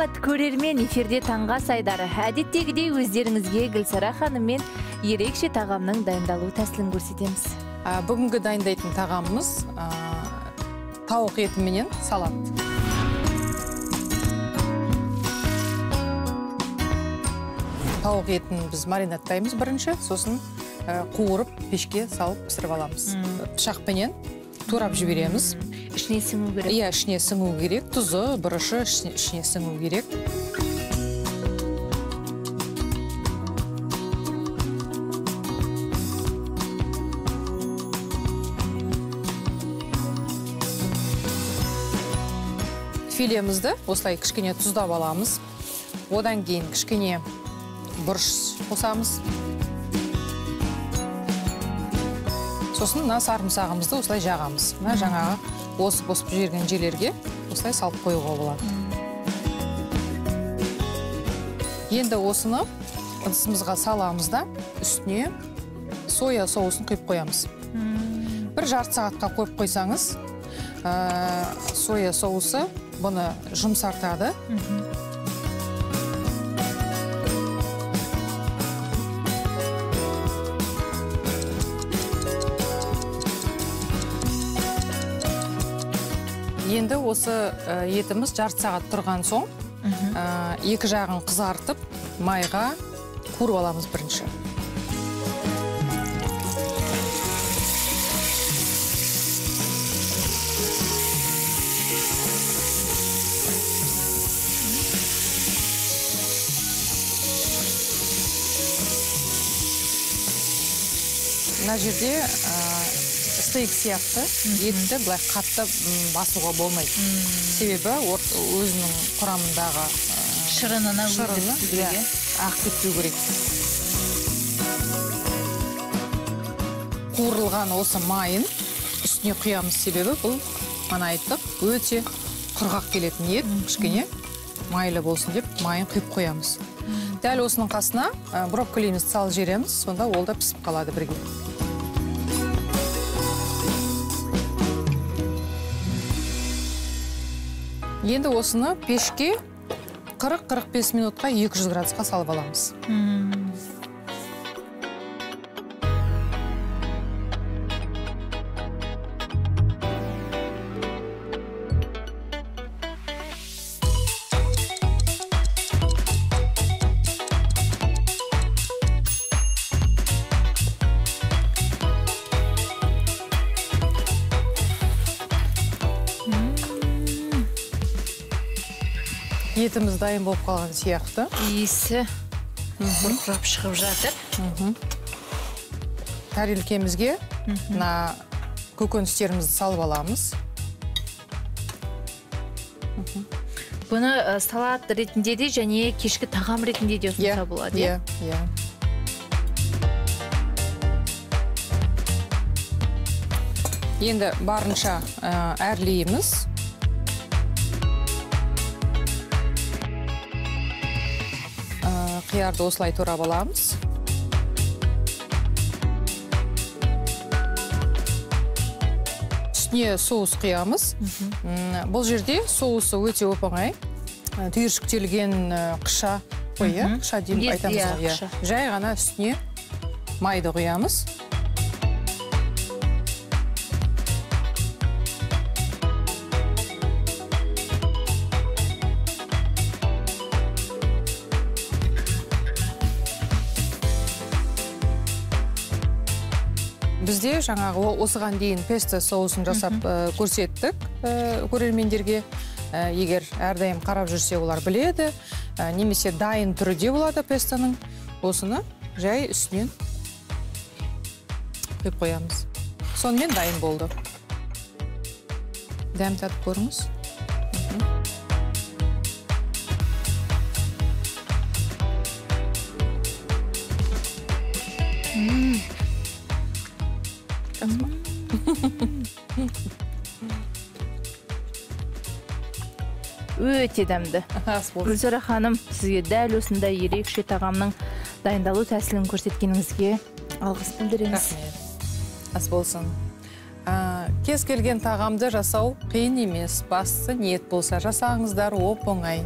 Қымбат көрермен, эфирде таңға сайдары. Әдеттегідей өздеріңізге Гүлсара ханыммен ерекше тағамның дайындалу тәсілін көрсетеміз. Бүгінгі дайындайтын тағамымыз тауық етіменен салат. Тауық етін біз маринаттаймыз бірінші, сосын қуырып пешке салып пісіріп аламыз. Пышақпенен турап жібереміз. Ішіне сіңу керек. Иә, ішіне сіңу керек. Тұзы, бұрышы ішіне сіңу керек. Филемізді осылай кішкене тұздап аламыз. Одан кейін кішкене бұрыш қосамыз. Сосын сарымсағымызды осылай жағамыз. Жаңағы осып жерген жерлерге осылай салып қоюға болады. Енді осыны ыдысымызға саламыз да, үстіне соя соусын құйып қоямыз. Бір жарты сағатқа қойып қойсаңыз, соя соусы бұны жұмсартады. Енді осы етіміз жарты сағат тұрған соң, екі жағын қызартып, майға қуырып аламыз бірінші. Мына жерде стейк сияқты етті былай қатты басуға болмайды. Себебі өзінің құрамындағы шырыны ақ кетпеу керек. Қуырылған осы майын үстіне құямыз, себебі бұл мана айттық өте құрғақ келетін ет, кішкене майлы болсын деп майын құйып қоямыз. Дәл осының қасына брокколимізді салып жібереміз, сонда ол да пісіп қалады бірге. Енді осыны пешке 40-45 минутқа 200 градусқа салып аламыз. Етіміз дайын болып қалған сияқты. Иісі бұрқырап шығып жатыр. Тарелкемізге көкөністерімізді салып аламыз. Бұны салат ретінде де және кешкі тағам ретінде де ұсынса болады. Енді барынша әрлейміз. Қиярды осылай турап аламыз. Үстіне соус құямыз. Бұл жерде соусы өте оп-оңай. Түйіршіктелген қыша қойы, қыша деймін айтамыз. Жай ғана үстіне майды құямыз. Бізде жаңағы осыған дейін песто соусын жасап көрсеттік көрермендерге. Егер әрдайым қарап жүрсе олар біледі, немесе дайын түрі де болады пестоның. Осыны жай үстінен құйып қоямыз. Сонымен дайын болды. Дәм татып көріңіз. Өте дәмді. Гүлсара ханым, сізге дәл осындай ерекше тағамның дайындалу тәсілін көрсеткеніңізге алғыс білдіреміз. Ас болсын. Кез келген тағамды жасау қиын емес, бастысы ниет болса жасаңыздар, оп-оңай.